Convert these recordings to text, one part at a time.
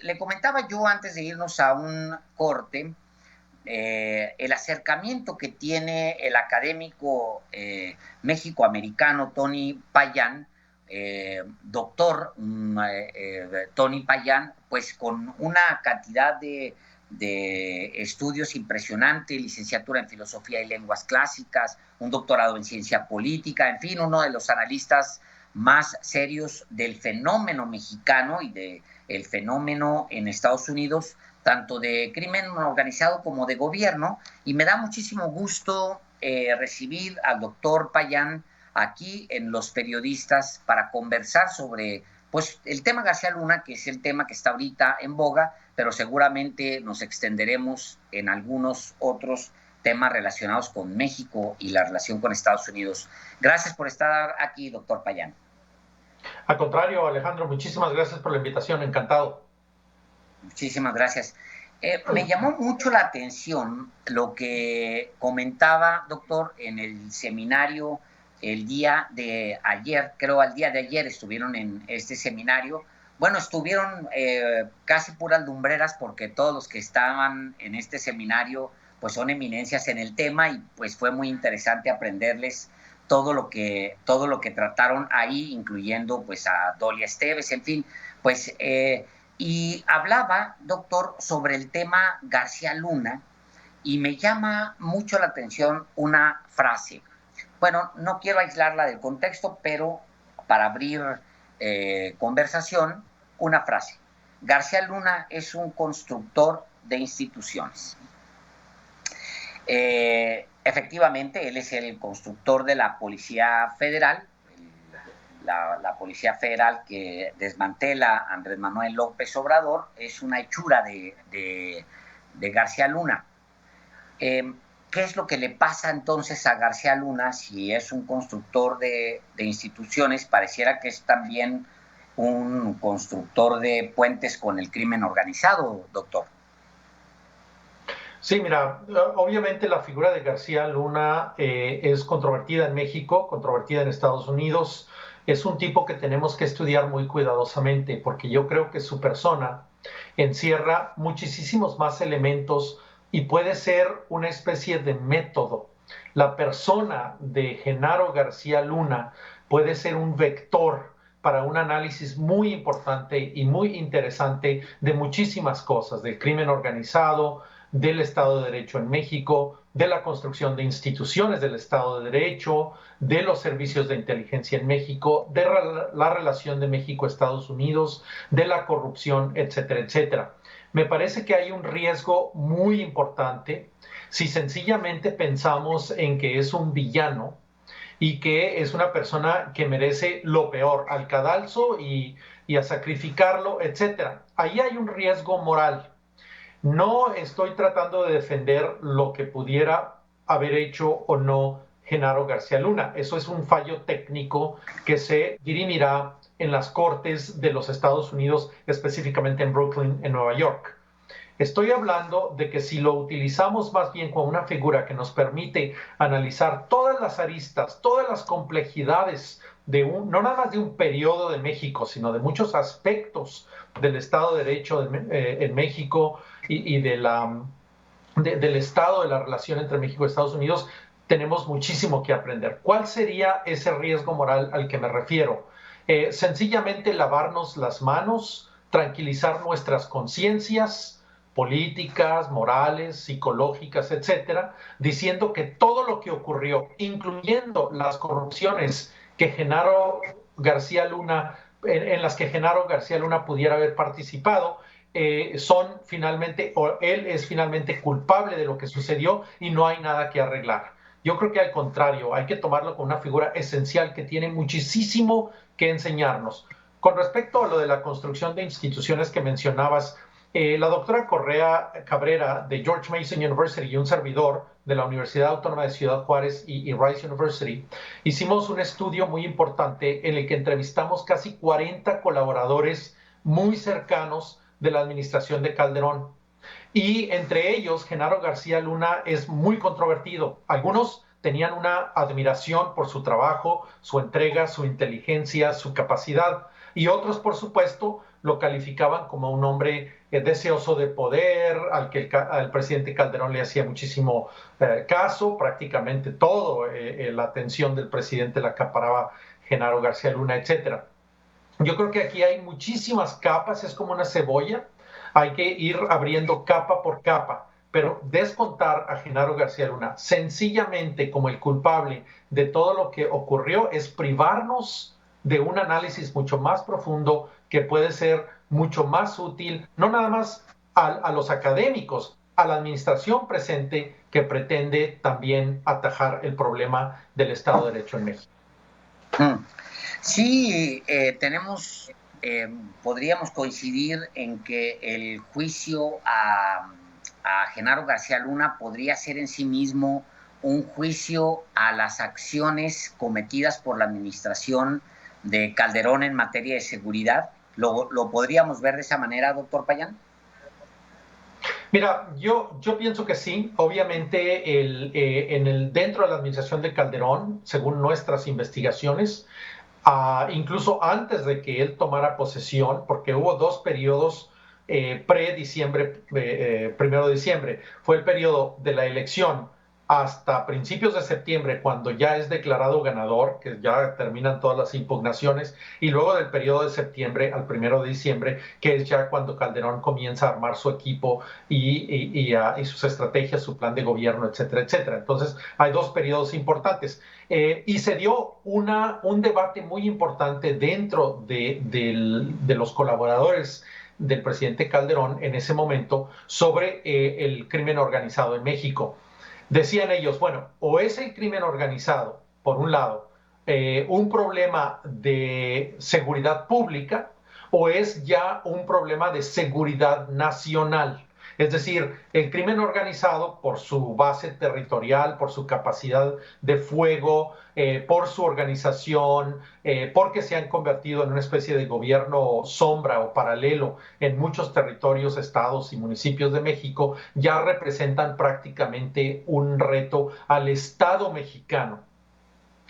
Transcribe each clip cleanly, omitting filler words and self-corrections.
le comentaba yo antes de irnos a un corte, el acercamiento que tiene el académico méxico-americano Tony Payan, doctor Tony Payan, pues con una cantidad de estudios impresionante, licenciatura en filosofía y lenguas clásicas, un doctorado en ciencia política, en fin, uno de los analistas más serios del fenómeno mexicano y del fenómeno en Estados Unidos, tanto de crimen organizado como de gobierno, y me da muchísimo gusto recibir al doctor Payan aquí en Los Periodistas para conversar sobre pues, el tema García Luna, que es el tema que está ahorita en boga, pero seguramente nos extenderemos en algunos otros temas relacionados con México y la relación con Estados Unidos. Gracias por estar aquí, doctor Payan. Al contrario, Alejandro, muchísimas gracias por la invitación, encantado. Muchísimas gracias. Me llamó mucho la atención lo que comentaba, doctor, en el seminario el día de ayer, creo al día de ayer estuvieron en este seminario. Bueno, estuvieron casi puras lumbreras porque todos los que estaban en este seminario pues son eminencias en el tema y pues fue muy interesante aprenderles todo lo que trataron ahí, incluyendo pues a Dolia Esteves, en fin, pues y hablaba, doctor, sobre el tema García Luna y me llama mucho la atención una frase. Bueno, no quiero aislarla del contexto, pero para abrir conversación, una frase. García Luna es un constructor de instituciones. Efectivamente, él es el constructor de la Policía Federal, la Policía Federal que desmantela Andrés Manuel López Obrador, es una hechura de García Luna. ¿Qué es lo que le pasa entonces a García Luna si es un constructor de instituciones? Pareciera que es también un constructor de puentes con el crimen organizado, doctor. Sí, mira, obviamente la figura de García Luna es controvertida en México, controvertida en Estados Unidos. Es un tipo que tenemos que estudiar muy cuidadosamente porque yo creo que su persona encierra muchísimos más elementos y puede ser una especie de método. La persona de Genaro García Luna puede ser un vector para un análisis muy importante y muy interesante de muchísimas cosas, del crimen organizado, del Estado de Derecho en México, de la construcción de instituciones del Estado de Derecho, de los servicios de inteligencia en México, de la relación de México-Estados Unidos, de la corrupción, etcétera, etcétera. Me parece que hay un riesgo muy importante si sencillamente pensamos en que es un villano y que es una persona que merece lo peor, al cadalso y a sacrificarlo, etcétera. Ahí hay un riesgo moral. No estoy tratando de defender lo que pudiera haber hecho o no Genaro García Luna. Eso es un fallo técnico que se dirimirá en las cortes de los Estados Unidos, específicamente en Brooklyn, en Nueva York. Estoy hablando de que si lo utilizamos más bien como una figura que nos permite analizar todas las aristas, todas las complejidades no nada más de un periodo de México, sino de muchos aspectos del Estado de Derecho en México y del estado de la relación entre México y Estados Unidos, tenemos muchísimo que aprender. ¿Cuál sería ese riesgo moral al que me refiero? Sencillamente lavarnos las manos, tranquilizar nuestras conciencias políticas, morales, psicológicas, etcétera, diciendo que todo lo que ocurrió, incluyendo las corrupciones que Genaro García Luna, en las que Genaro García Luna pudiera haber participado, son finalmente, o él es finalmente culpable de lo que sucedió y no hay nada que arreglar. Yo creo que al contrario, hay que tomarlo como una figura esencial que tiene muchísimo que enseñarnos. Con respecto a lo de la construcción de instituciones que mencionabas, la doctora Correa Cabrera de George Mason University y un servidor de la Universidad Autónoma de Ciudad Juárez y Rice University, hicimos un estudio muy importante en el que entrevistamos casi 40 colaboradores muy cercanos de la administración de Calderón. Y entre ellos, Genaro García Luna es muy controvertido. Algunos tenían una admiración por su trabajo, su entrega, su inteligencia, su capacidad. y otros, por supuesto, lo calificaban como un hombre deseoso de poder, al presidente Calderón le hacía muchísimo caso, prácticamente todo, la atención del presidente la acaparaba Genaro García Luna, etcétera. Yo creo que aquí hay muchísimas capas, es como una cebolla, hay que ir abriendo capa por capa, pero descontar a Genaro García Luna sencillamente como el culpable de todo lo que ocurrió es privarnos de un análisis mucho más profundo que puede ser mucho más útil, no nada más a los académicos, a la administración presente que pretende también atajar el problema del Estado de Derecho en México. Sí, podríamos coincidir en que el juicio a Genaro García Luna podría ser en sí mismo un juicio a las acciones cometidas por la administración de Calderón en materia de seguridad. ¿Lo podríamos ver de esa manera, doctor Payán? Mira, yo pienso que sí. Obviamente, dentro de la administración de Calderón, según nuestras investigaciones, incluso antes de que él tomara posesión, porque hubo dos periodos pre-diciembre, 1 de diciembre, fue el periodo de la elección hasta principios de septiembre, cuando ya es declarado ganador, que ya terminan todas las impugnaciones, y luego del periodo de septiembre al 1 de diciembre, que es ya cuando Calderón comienza a armar su equipo y sus estrategias, su plan de gobierno, etcétera, etcétera. Entonces, hay dos periodos importantes. Y se dio un debate muy importante dentro de los colaboradores del presidente Calderón en ese momento sobre el crimen organizado en México. Decían ellos, bueno, o es el crimen organizado, por un lado, un problema de seguridad pública, o es ya un problema de seguridad nacional. Es decir, el crimen organizado, por su base territorial, por su capacidad de fuego, por su organización, porque se han convertido en una especie de gobierno sombra o paralelo en muchos territorios, estados y municipios de México, ya representan prácticamente un reto al Estado mexicano.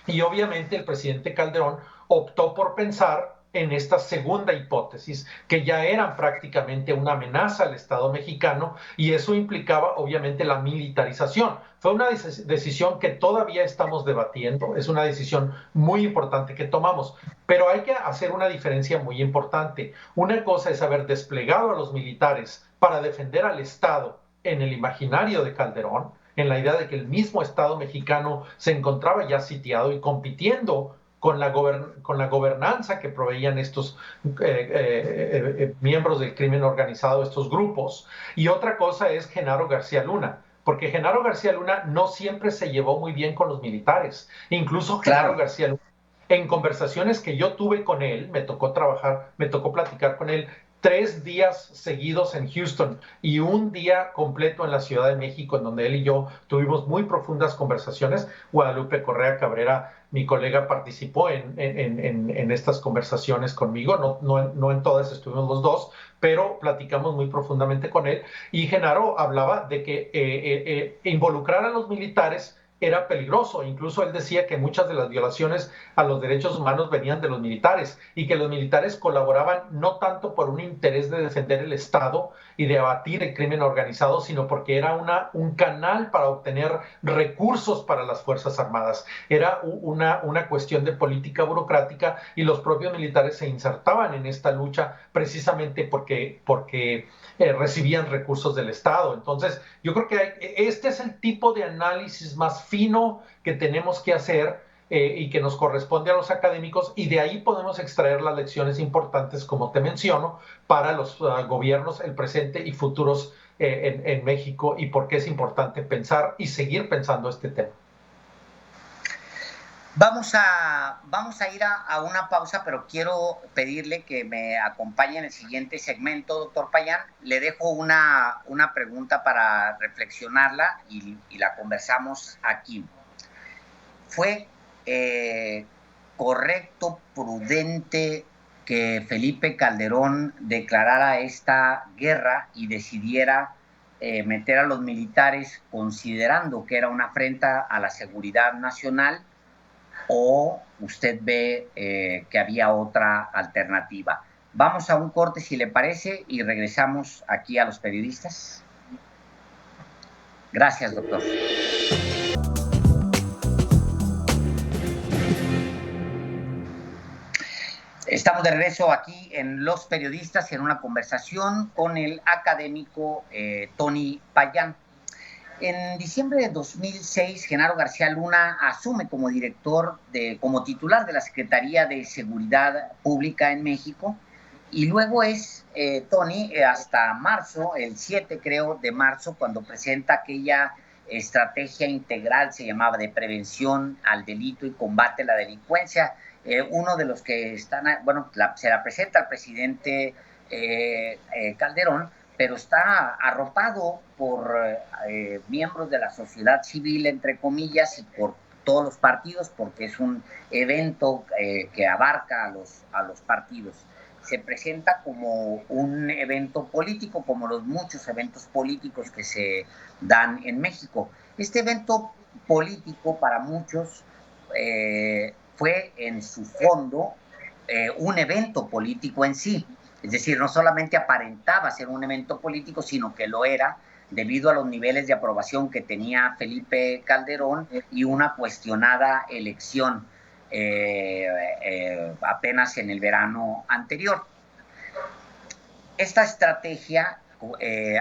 Y obviamente el presidente Calderón optó por pensar en esta segunda hipótesis, que ya eran prácticamente una amenaza al Estado mexicano, y eso implicaba obviamente la militarización. Fue una decisión que todavía estamos debatiendo, es una decisión muy importante que tomamos, pero hay que hacer una diferencia muy importante. Una cosa es haber desplegado a los militares para defender al Estado en el imaginario de Calderón, en la idea de que el mismo Estado mexicano se encontraba ya sitiado y compitiendo con la gobernanza que proveían estos miembros del crimen organizado, estos grupos. Y otra cosa es Genaro García Luna, porque Genaro García Luna no siempre se llevó muy bien con los militares. Incluso Genaro García Luna, en conversaciones que yo tuve con él, me tocó platicar con él 3 días seguidos en Houston y un día completo en la Ciudad de México, en donde él y yo tuvimos muy profundas conversaciones. Guadalupe Correa Cabrera, mi colega, participó en estas conversaciones conmigo, no en todas estuvimos los dos, pero platicamos muy profundamente con él, y Genaro hablaba de que involucrar a los militares era peligroso. Incluso él decía que muchas de las violaciones a los derechos humanos venían de los militares, y que los militares colaboraban no tanto por un interés de defender el Estado y de abatir el crimen organizado, sino porque era un canal para obtener recursos para las Fuerzas Armadas. Era una cuestión de política burocrática, y los propios militares se insertaban en esta lucha precisamente porque recibían recursos del Estado. Entonces, yo creo que este es el tipo de análisis más fino que tenemos que hacer, y que nos corresponde a los académicos, y de ahí podemos extraer las lecciones importantes, como te menciono, para los gobiernos, el presente y futuros en México, y por qué es importante pensar y seguir pensando este tema. Vamos a ir a una pausa, pero quiero pedirle que me acompañe en el siguiente segmento, doctor Payán. Le dejo una pregunta para reflexionarla y la conversamos aquí. ¿Fue correcto, prudente que Felipe Calderón declarara esta guerra y decidiera meter a los militares, considerando que era una afrenta a la seguridad nacional? o usted ve que había otra alternativa. Vamos a un corte, si le parece, y regresamos aquí a los periodistas. Gracias, doctor. Estamos de regreso aquí en Los Periodistas en una conversación con el académico Tony Payán. En diciembre de 2006, Genaro García Luna asume como como titular de la Secretaría de Seguridad Pública en México, y luego es Tony hasta marzo, el 7 creo de marzo, cuando presenta aquella estrategia integral, se llamaba, de prevención al delito y combate a la delincuencia. Uno de los que están, se la presenta al presidente Calderón, pero está arropado por miembros de la sociedad civil, entre comillas, y por todos los partidos, porque es un evento que abarca a los partidos. Se presenta como un evento político, como los muchos eventos políticos que se dan en México. Este evento político para muchos fue en su fondo un evento político en sí. Es decir, no solamente aparentaba ser un evento político, sino que lo era debido a los niveles de aprobación que tenía Felipe Calderón y una cuestionada elección apenas en el verano anterior. Esta estrategia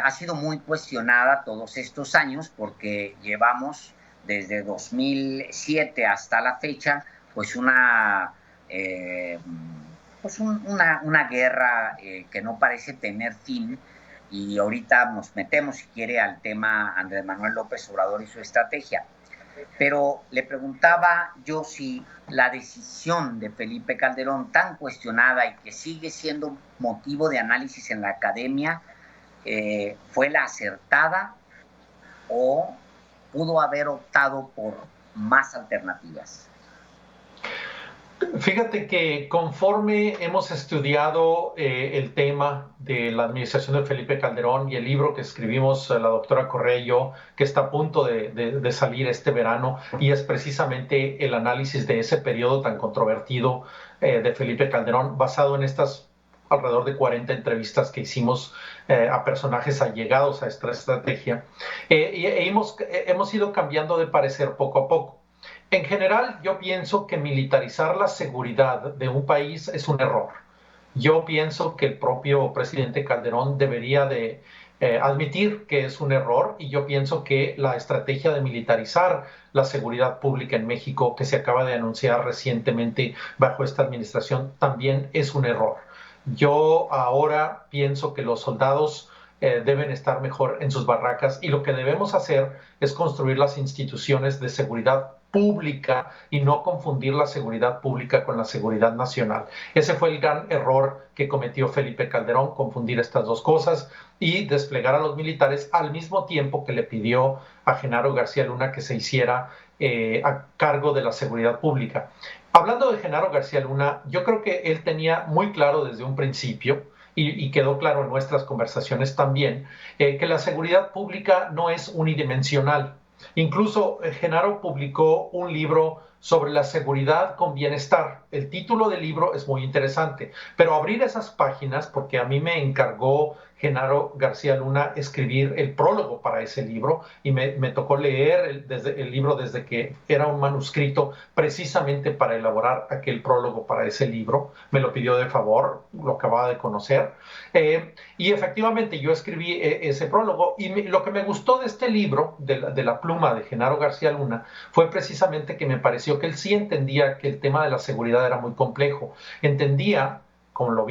ha sido muy cuestionada todos estos años, porque llevamos desde 2007 hasta la fecha pues una guerra que no parece tener fin. Y ahorita nos metemos, si quiere, al tema Andrés Manuel López Obrador y su estrategia. Pero le preguntaba yo si la decisión de Felipe Calderón, tan cuestionada y que sigue siendo motivo de análisis en la academia, fue la acertada o pudo haber optado por más alternativas. Fíjate que conforme hemos estudiado el tema de la administración de Felipe Calderón y el libro que escribimos la doctora Correa y yo, que está a punto de salir este verano, y es precisamente el análisis de ese periodo tan controvertido de Felipe Calderón, basado en estas alrededor de 40 entrevistas que hicimos a personajes allegados a esta estrategia, y hemos ido cambiando de parecer poco a poco. En general, yo pienso que militarizar la seguridad de un país es un error. Yo pienso que el propio presidente Calderón debería de admitir que es un error, y yo pienso que la estrategia de militarizar la seguridad pública en México, que se acaba de anunciar recientemente bajo esta administración, también es un error. Yo ahora pienso que los soldados deben estar mejor en sus barracas, y lo que debemos hacer es construir las instituciones de seguridad pública y no confundir la seguridad pública con la seguridad nacional. Ese fue el gran error que cometió Felipe Calderón, confundir estas dos cosas y desplegar a los militares al mismo tiempo que le pidió a Genaro García Luna que se hiciera a cargo de la seguridad pública. Hablando de Genaro García Luna, yo creo que él tenía muy claro desde un principio, y quedó claro en nuestras conversaciones también, que la seguridad pública no es unidimensional. Incluso Genaro publicó un libro sobre la seguridad con bienestar. El título del libro es muy interesante, pero abrir esas páginas, porque a mí me encargó Genaro García Luna escribir el prólogo para ese libro, y me tocó leer el libro desde que era un manuscrito, precisamente para elaborar aquel prólogo para ese libro. Me lo pidió de favor, lo acababa de conocer. Y efectivamente yo escribí ese prólogo, y lo que me gustó de este libro, de la pluma de Genaro García Luna, fue precisamente que me pareció que él sí entendía que el tema de la seguridad era muy complejo. Entendía, como lo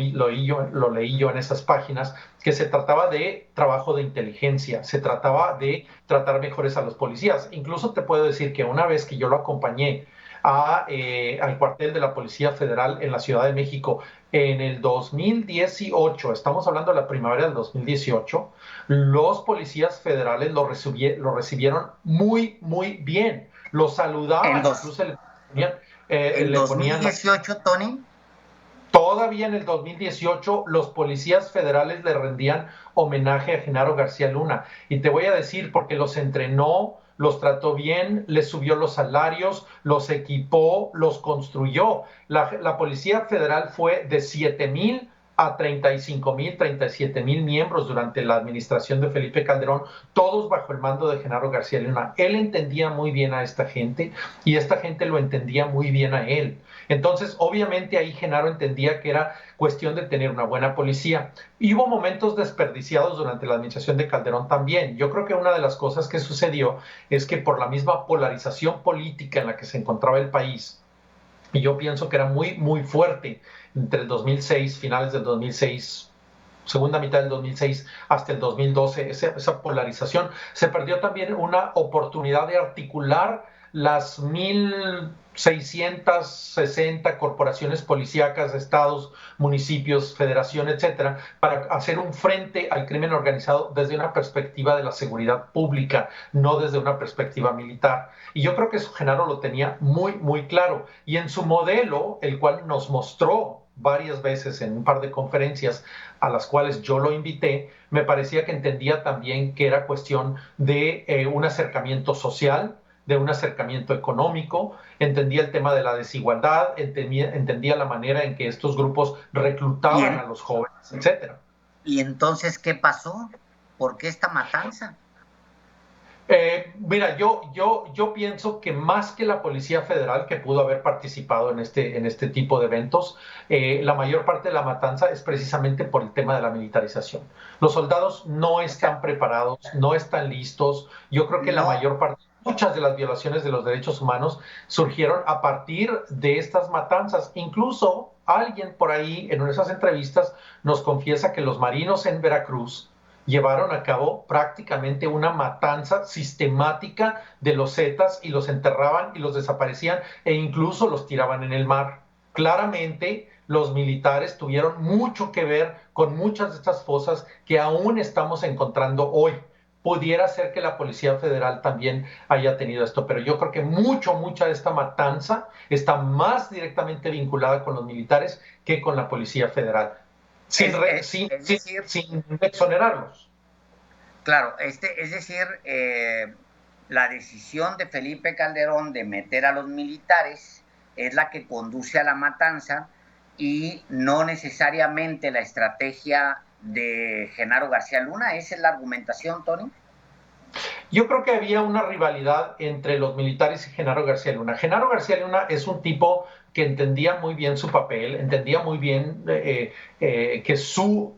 leí yo en esas páginas, que se trataba de trabajo de inteligencia, se trataba de tratar mejores a los policías. Incluso te puedo decir que una vez que yo lo acompañé al cuartel de la Policía Federal en la Ciudad de México en el 2018, estamos hablando de la primavera del 2018, los policías federales lo recibieron muy, muy bien. Lo saludaban, incluso le ponían... ¿En 2018, Tony? Todavía en el 2018 los policías federales le rendían homenaje a Genaro García Luna. Y te voy a decir, porque los entrenó los trató bien, les subió los salarios, los equipó, los construyó. La Policía Federal fue de 7,000 a 35,000, 37,000 miembros durante la administración de Felipe Calderón, todos bajo el mando de Genaro García Luna. Él entendía muy bien a esta gente y esta gente lo entendía muy bien a él. Entonces, obviamente ahí Genaro entendía que era cuestión de tener una buena policía. Y hubo momentos desperdiciados durante la administración de Calderón también. Yo creo que una de las cosas que sucedió es que por la misma polarización política en la que se encontraba el país, y yo pienso que era muy, muy fuerte entre el 2006, finales del 2006, segunda mitad del 2006 hasta el 2012, esa polarización, se perdió también una oportunidad de articular las 1,660 corporaciones policíacas, estados, municipios, federación, etcétera, para hacer un frente al crimen organizado desde una perspectiva de la seguridad pública, no desde una perspectiva militar. Y yo creo que eso Genaro lo tenía muy, muy claro. Y en su modelo, el cual nos mostró varias veces en un par de conferencias a las cuales yo lo invité, me parecía que entendía también que era cuestión de un acercamiento social, de un acercamiento económico, entendía el tema de la desigualdad, entendía la manera en que estos grupos reclutaban a los jóvenes, etcétera. ¿Y entonces qué pasó? ¿Por qué esta matanza? Mira, yo pienso que más que la Policía Federal, que pudo haber participado en este tipo de eventos, la mayor parte de la matanza es precisamente por el tema de la militarización. Los soldados no están preparados, no están listos. Yo creo que la mayor parte, muchas de las violaciones de los derechos humanos surgieron a partir de estas matanzas. Incluso alguien por ahí en esas entrevistas nos confiesa que los marinos en Veracruz llevaron a cabo prácticamente una matanza sistemática de los zetas y los enterraban y los desaparecían e incluso los tiraban en el mar. Claramente los militares tuvieron mucho que ver con muchas de estas fosas que aún estamos encontrando hoy. Pudiera ser que la Policía Federal también haya tenido esto, pero yo creo que mucha de esta matanza está más directamente vinculada con los militares que con la Policía Federal. Sin exonerarlos. Claro, es decir, la decisión de Felipe Calderón de meter a los militares es la que conduce a la matanza y no necesariamente la estrategia de Genaro García Luna. ¿Esa es la argumentación, Tony? Yo creo que había una rivalidad entre los militares y Genaro García Luna. Genaro García Luna es un tipo que entendía muy bien su papel, entendía muy bien que su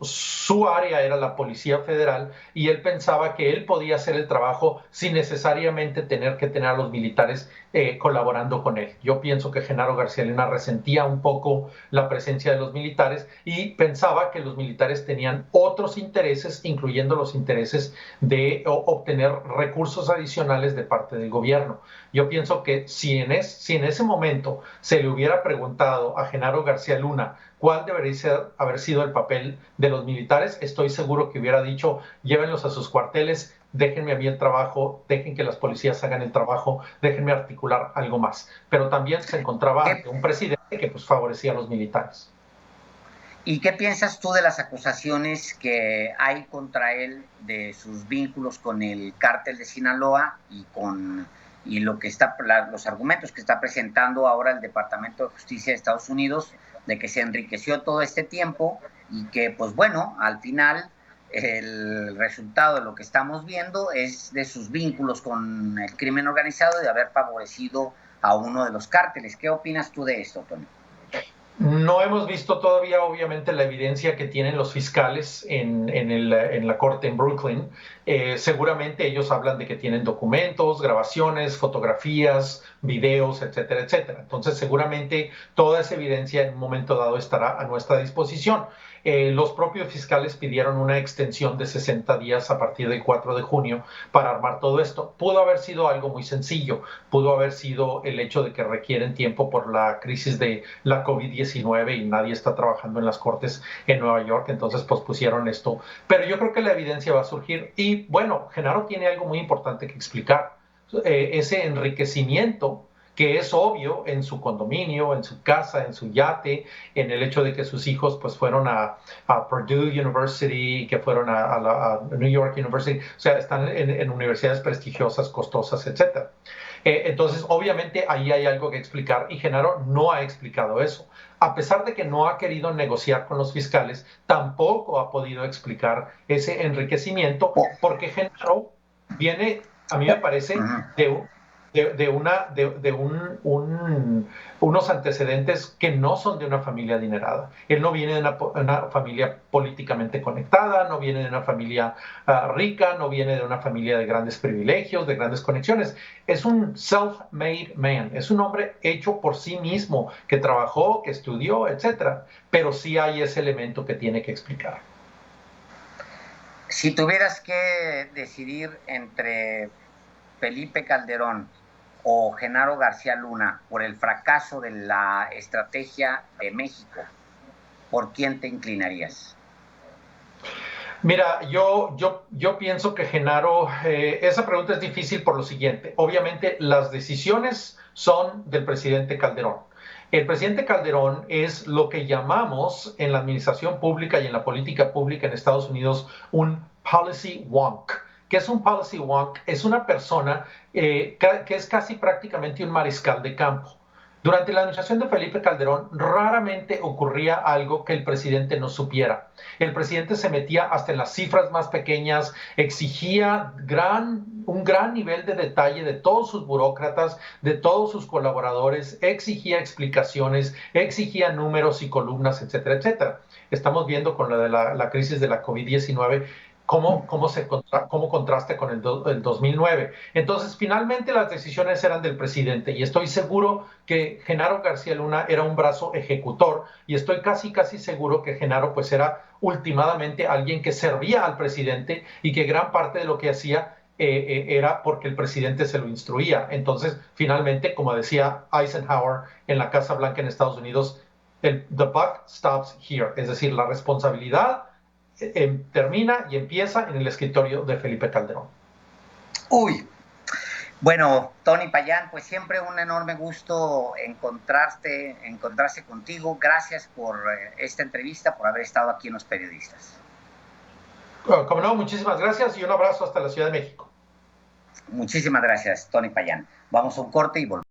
área era la Policía Federal y él pensaba que él podía hacer el trabajo sin necesariamente tener que tener a los militares colaborando con él. Yo pienso que Genaro García Luna resentía un poco la presencia de los militares y pensaba que los militares tenían otros intereses, incluyendo los intereses de obtener recursos adicionales de parte del gobierno. Yo pienso que si en ese momento se le hubiera preguntado a Genaro García Luna cuál debería haber sido el papel de los militares, estoy seguro que hubiera dicho: llévenlos a sus cuarteles, déjenme a mí el trabajo, dejen que las policías hagan el trabajo, déjenme articular algo más. Pero también se encontraba ante un presidente que pues favorecía a los militares. ¿Y qué piensas tú de las acusaciones que hay contra él de sus vínculos con el cártel de Sinaloa y lo que los argumentos que está presentando ahora el Departamento de Justicia de Estados Unidos, de que se enriqueció todo este tiempo y que, pues bueno, al final el resultado de lo que estamos viendo es de sus vínculos con el crimen organizado y de haber favorecido a uno de los cárteles? ¿Qué opinas tú de esto, Tony? No hemos visto todavía, obviamente, la evidencia que tienen los fiscales en la corte en Brooklyn. Seguramente ellos hablan de que tienen documentos, grabaciones, fotografías, videos, etcétera, etcétera. Entonces, seguramente toda esa evidencia en un momento dado estará a nuestra disposición. Los propios fiscales pidieron una extensión de 60 días a partir del 4 de junio para armar todo esto. Pudo haber sido algo muy sencillo, pudo haber sido el hecho de que requieren tiempo por la crisis de la COVID-19 y nadie está trabajando en las cortes en Nueva York, entonces pospusieron esto. Pero yo creo que la evidencia va a surgir y bueno, Genaro tiene algo muy importante que explicar. Ese enriquecimiento que es obvio en su condominio, en su casa, en su yate, en el hecho de que sus hijos pues fueron a Purdue University, que fueron a New York University, o sea, están en universidades prestigiosas, costosas, etcétera. Entonces, obviamente, ahí hay algo que explicar y Genaro no ha explicado eso. A pesar de que no ha querido negociar con los fiscales, tampoco ha podido explicar ese enriquecimiento porque Genaro viene, a mí me parece, unos antecedentes que no son de una familia adinerada. Él no viene de una familia políticamente conectada, no viene de una familia rica, no viene de una familia de grandes privilegios, de grandes conexiones. Es un self-made man, es un hombre hecho por sí mismo, que trabajó, que estudió, etcétera. Pero sí hay ese elemento que tiene que explicar. Si tuvieras que decidir entre Felipe Calderón o Genaro García Luna por el fracaso de la estrategia de México, ¿por quién te inclinarías? Mira, yo pienso que Genaro, esa pregunta es difícil por lo siguiente. Obviamente las decisiones son del presidente Calderón. El presidente Calderón es lo que llamamos en la administración pública y en la política pública en Estados Unidos un policy wonk. ¿Qué es un policy wonk? Es una persona que es casi prácticamente un mariscal de campo. Durante la administración de Felipe Calderón raramente ocurría algo que el presidente no supiera. El presidente se metía hasta en las cifras más pequeñas, exigía un gran nivel de detalle de todos sus burócratas, de todos sus colaboradores, exigía explicaciones, exigía números y columnas, etcétera, etcétera. Estamos viendo con la crisis de la COVID-19 cómo contrasta con el 2009. Entonces, finalmente las decisiones eran del presidente y estoy seguro que Genaro García Luna era un brazo ejecutor y estoy casi seguro que Genaro pues era últimamente alguien que servía al presidente y que gran parte de lo que hacía era porque el presidente se lo instruía. Entonces, finalmente, como decía Eisenhower en la Casa Blanca en Estados Unidos, the buck stops here, es decir, la responsabilidad termina y empieza en el escritorio de Felipe Calderón. Uy, bueno, Tony Payán, pues siempre un enorme gusto encontrarse contigo. Gracias por esta entrevista, por haber estado aquí en Los Periodistas. Como no, muchísimas gracias y un abrazo hasta la Ciudad de México. Muchísimas gracias, Tony Payán. Vamos a un corte y volvemos.